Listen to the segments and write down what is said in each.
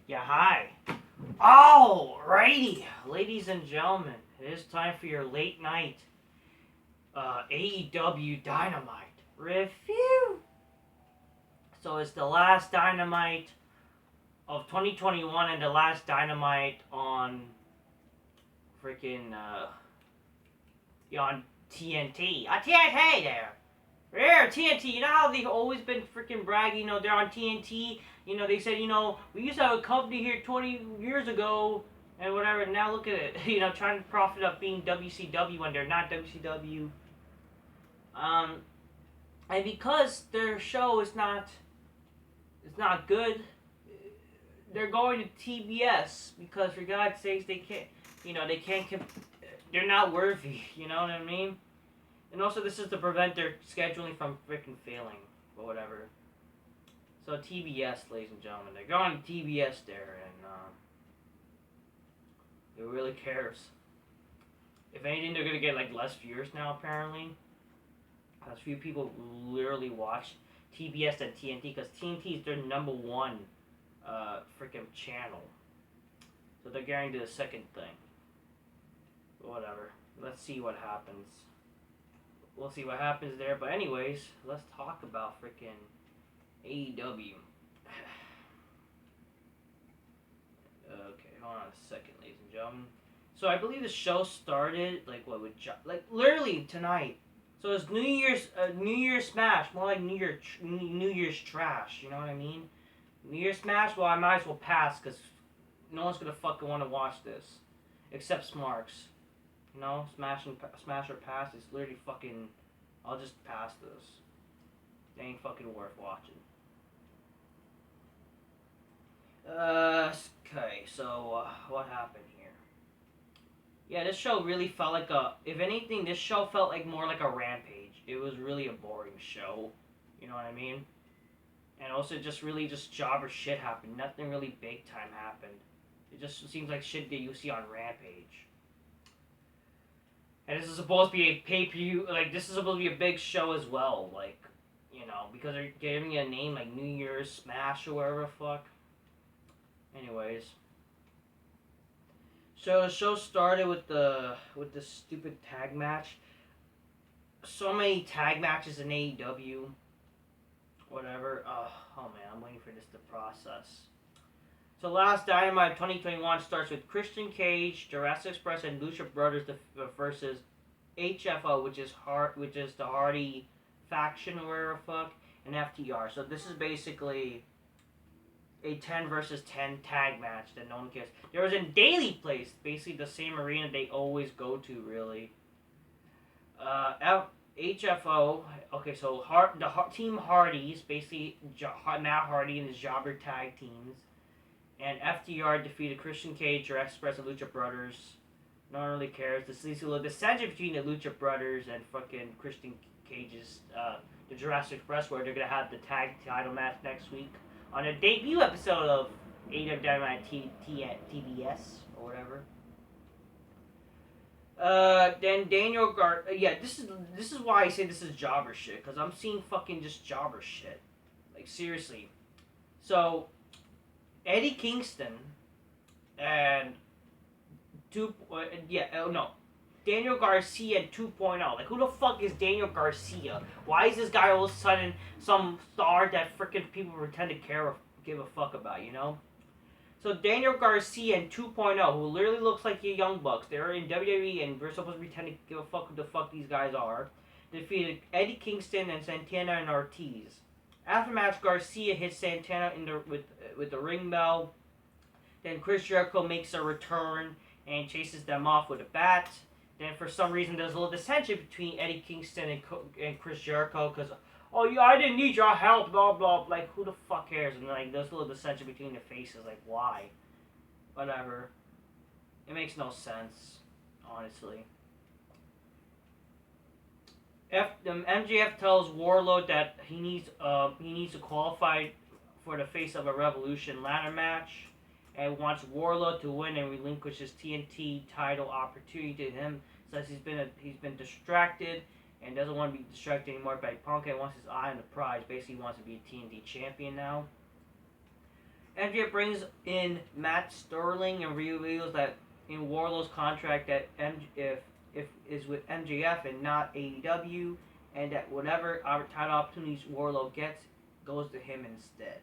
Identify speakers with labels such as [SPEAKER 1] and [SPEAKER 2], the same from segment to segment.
[SPEAKER 1] Yeah, hi. Alrighty, ladies and gentlemen, it is time for your late night AEW Dynamite review. So it's the last Dynamite of 2021 and the last Dynamite on freaking on TNT. TNT there. Yeah, TNT. You know how they've always been freaking bragging, they're on TNT. They said, we used to have a company here 20 years ago and whatever. Now look at it, trying to profit up being WCW when they're not WCW. And because their show is not good, they're going to TBS because for God's sakes they can't, they're not worthy. You know what I mean? And also, this is to prevent their scheduling from freaking failing, or whatever. So, TBS, ladies and gentlemen. They're going to TBS there, and, who really cares? If anything, they're gonna get, less viewers now, apparently. Because few people literally watch TBS than TNT, because TNT is their number one, freaking channel. So, they're getting to the second thing. But whatever. Let's see what happens. We'll see what happens there. But anyways, let's talk about freaking AEW. Okay, hold on a second, ladies and gentlemen. So I believe the show started literally tonight. So it's New Year's Smash, more like New Year's trash. You know what I mean? New Year's Smash. Well, I might as well pass because no one's gonna fucking want to watch this, except Smarks. Smash or pass is literally fucking. I'll just pass this. It ain't fucking worth watching. Okay, so what happened here? Yeah, this show really felt like if anything, this show felt like more like a Rampage. It was really a boring show. You know what I mean? And also just jobber shit happened. Nothing really big time happened. It just seems like shit that you see on Rampage. And this is supposed to be a pay-per-view, this is supposed to be a big show as well, because they're giving it a name like New Year's Smash or whatever the fuck. Anyways. So the show started with the stupid tag match. So many tag matches in AEW. Whatever. Oh man, I'm waiting for this to process. So last Dynamite 2021 starts with Christian Cage, Jurassic Express, and Lucha Brothers versus HFO, which is the Hardy faction or whatever the fuck, and FTR. So this is basically a 10 versus 10 tag match that no one cares. There was in Daily Place, basically the same arena they always go to, really. HFO, okay, so the Team Hardys, basically Matt Hardy and his jobber tag teams. And FTR defeated Christian Cage, Jurassic Express, and Lucha Brothers. No one really cares. This leads to a dissension between the Lucha Brothers and fucking Christian Cage's, the Jurassic Express, where they're going to have the tag title match next week on a debut episode of AEW Dynamite TBS, or whatever. Then Daniel this is why I say this is jobber shit, because I'm seeing fucking just jobber shit. Seriously. So, Eddie Kingston and Daniel Garcia 2.0. Who the fuck is Daniel Garcia? Why is this guy all of a sudden some star that freaking people pretend to give a fuck about, So Daniel Garcia and 2.0, who literally looks like the Young Bucks, they're in WWE and we're supposed to pretend to give a fuck what the fuck these guys are, defeated Eddie Kingston and Santana and Ortiz. After match, Garcia hits Santana with the ring bell. Then Chris Jericho makes a return and chases them off with a bat. Then for some reason there's a little dissension between Eddie Kingston and Chris Jericho because, oh yeah, I didn't need your help, blah blah. Who the fuck cares? And there's a little dissension between the faces. Why? Whatever. It makes no sense, honestly. MJF tells Warlord that he needs to qualify for the face of a Revolution ladder match, and wants Warlord to win and relinquish his TNT title opportunity to him. Says he's been distracted and doesn't want to be distracted anymore by Punk and wants his eye on the prize. Basically, he wants to be a TNT champion now. MJF brings in Matt Sterling and reveals that in Wardlow's contract that if is with MJF and not AEW, and that whatever title opportunities Wardlow gets goes to him instead.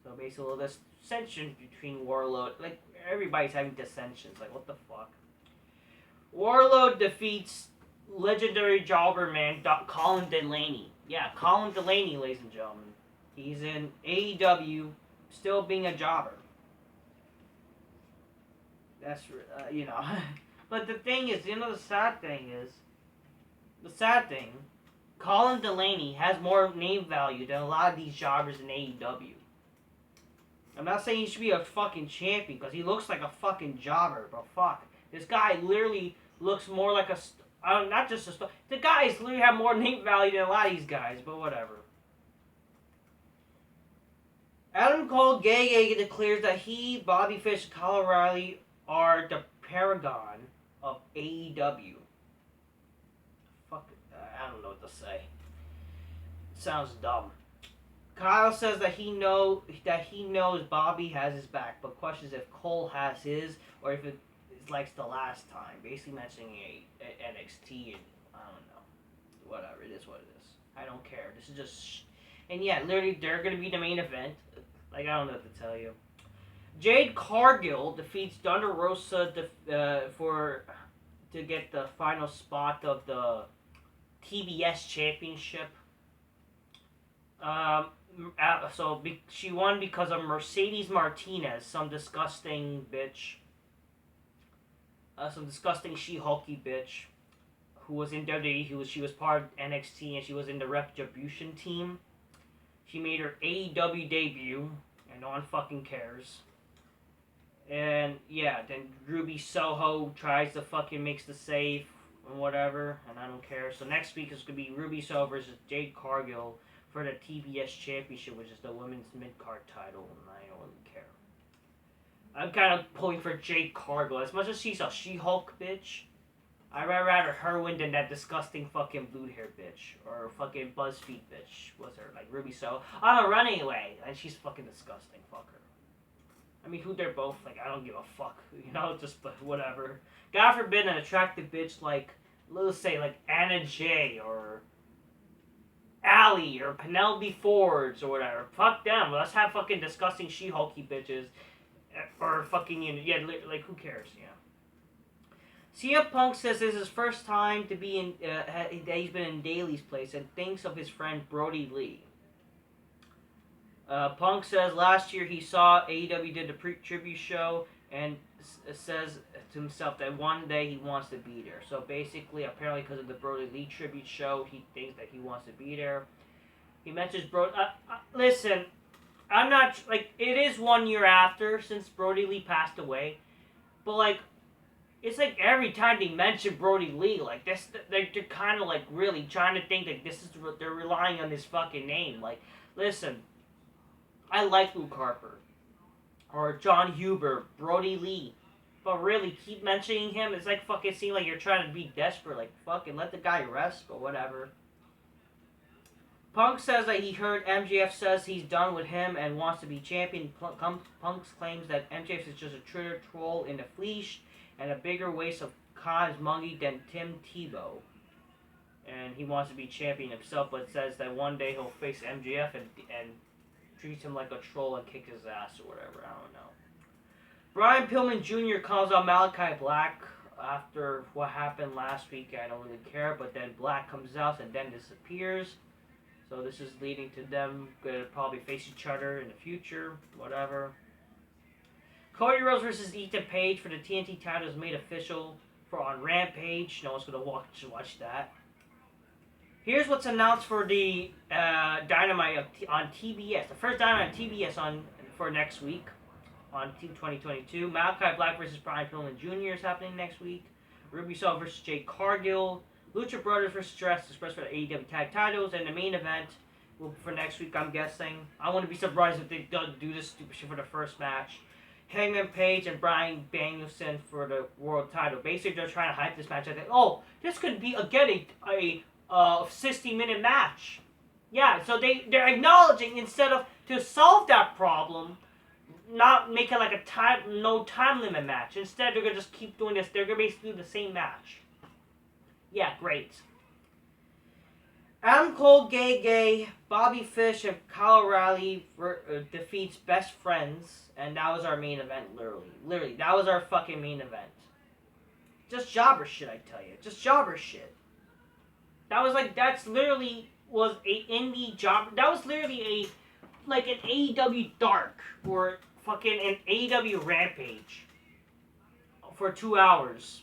[SPEAKER 1] So basically, this dissension between Wardlow, like everybody's having dissensions. Like what the fuck? Wardlow defeats legendary jobber man Colin Delaney. Yeah, Colin Delaney, ladies and gentlemen. He's in AEW, still being a jobber. That's But the thing is, the sad thing, Colin Delaney has more name value than a lot of these jobbers in AEW. I'm not saying he should be a fucking champion because he looks like a fucking jobber, but fuck, this guy literally looks more like not just a star. The guys literally have more name value than a lot of these guys, but whatever. Adam Cole Gay declares that he, Bobby Fish, and Kyle O'Reilly are the paragon of AEW. Fuck, I don't know what to say. It sounds dumb. Kyle says that he knows Bobby has his back, but questions if Cole has his or if it is like the last time. Basically mentioning NXT and I don't know. Whatever, it is what it is. I don't care. This is just and yeah, literally they're gonna be the main event. Like I don't know what to tell you. Jade Cargill defeats Thunder Rosa to get the final spot of the TBS Championship. She won because of Mercedes Martinez, some disgusting bitch, some disgusting she-hulky bitch, who was in WWE. She was part of NXT and she was in the Retribution team. She made her AEW debut, and no one fucking cares. And yeah, then Ruby Soho tries to fucking makes the save and whatever, and I don't care. So next week is gonna be Ruby Soho versus Jade Cargill for the TBS Championship, which is the women's mid-card title, and I don't really care. I'm kind of pulling for Jade Cargill. As much as she's a She-Hulk bitch, I'd rather her win than that disgusting fucking blue-hair bitch. Or fucking BuzzFeed bitch. What's her, like, Ruby Soho? I'm gonna run anyway. And she's fucking disgusting. Fuck her. I mean, who they're both, like, I don't give a fuck. You know, just, but whatever. God forbid an attractive bitch like, let's say, like, Anna Jay, or Allie, or Penelope Fords, or whatever. Fuck them. Let's have fucking disgusting She-Hulky bitches. Or fucking, yeah, like, who cares, yeah. CM Punk says this is his first time to be in, that he's been in Daly's place and thinks of his friend Brody Lee. Punk says last year he saw AEW did the tribute show and says to himself that one day he wants to be there. So basically, apparently because of the Brody Lee tribute show, he thinks that he wants to be there. He mentions Brody... listen, I'm not... Like, it is 1 year after since Brody Lee passed away. But, like, it's like every time they mention Brody Lee, like, this, they're kind of, like, really trying to think that this is... They're relying on this fucking name. Like, listen... I like Luke Harper, or John Huber, Brody Lee, but really, keep mentioning him, it's like fucking seem like you're trying to be desperate, like fucking let the guy rest, but whatever. Punk says that he heard MJF says he's done with him and wants to be champion. Punk claims that MJF is just a Twitter troll in a fleece and a bigger waste of Khan's monkey than Tim Tebow. And he wants to be champion himself, but says that one day he'll face MJF and treats him like a troll and kicks his ass or whatever. I don't know. Brian Pillman Jr. calls out Malachi Black after what happened last week. I don't really care, but then Black comes out and then disappears. So this is leading to them going to probably face each other in the future. Whatever. Cody Rhodes versus Ethan Page for the TNT title is made official on Rampage. No one's going to watch that. Here's what's announced for the Dynamite on TBS. The first Dynamite on TBS for next week on 2022. Malachi Black versus Brian Pillman Jr. is happening next week. Ruby Soho versus Jade Cargill. Lucha Brothers versus Jurassic Express for the AEW Tag Titles. And the main event will for next week, I'm guessing. I wouldn't be surprised if they don't do this stupid shit for the first match. Hangman Page and Bryan Danielson for the world title. Basically, they're trying to hype this match. I think, oh, this could be, again, a 60-minute match. Yeah, so they're acknowledging instead of to solve that problem, not make it like a no time limit match. Instead, they're gonna just keep doing this. They're gonna basically do the same match. Yeah, great. Adam Cole, Gay, Bobby Fish, and Kyle O'Reilly defeats Best Friends, and that was our main event. Literally, that was our fucking main event. Just jobber shit, I tell you. Just jobber shit. That's literally was a indie job. That was literally an AEW Dark or fucking an AEW Rampage for 2 hours.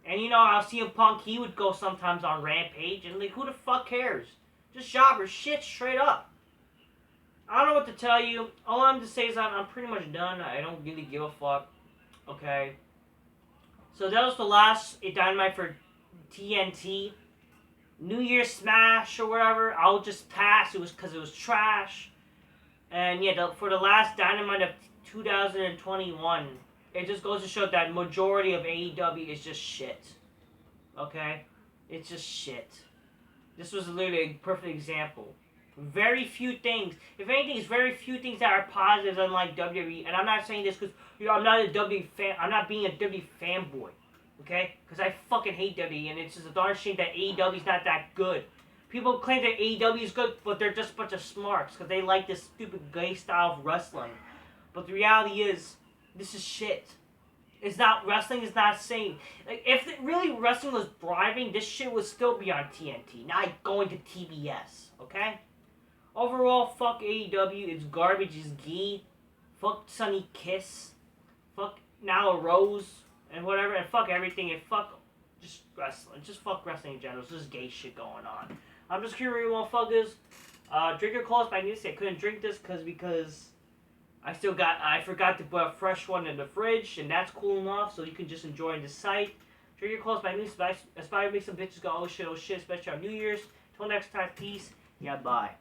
[SPEAKER 1] And you know how CM Punk, he would go sometimes on Rampage, and who the fuck cares? Just jobber shit straight up. I don't know what to tell you. All I'm to say is I'm pretty much done. I don't really give a fuck. Okay. So that was the last Dynamite for TNT. New Year's Smash or whatever, I'll just pass. It was because it was trash. And yeah, for the last Dynamite of 2021, it just goes to show that majority of AEW is just shit. Okay? It's just shit. This was literally a perfect example. Very few things. If anything, it's very few things that are positives unlike WWE. And I'm not saying this because I'm not a WWE fan. I'm not being a WWE fanboy. Okay? Because I fucking hate WWE. And it's just a darn shame that AEW is not that good. People claim that AEW is good, but they're just a bunch of smarks because they like this stupid gay style of wrestling. But the reality is, this is shit. It's not, wrestling is not same. If really wrestling was thriving, this shit would still be on TNT, not going to TBS, okay? Overall, fuck AEW, it's garbage, it's ghee. Fuck Sunny Kiss. Fuck Nyla Rose, and whatever, and fuck everything, and fuck just wrestling. Just fuck wrestling in general, there's gay shit going on. I'm just curious, motherfuckers. Drink your close by Newsy. I couldn't drink this because I forgot to put a fresh one in the fridge, and that's cool enough, so you can just enjoy the site. Drink your close by News. Aspire to make some bitches go, oh shit, especially on New Year's. Till next time, peace. Yeah, bye.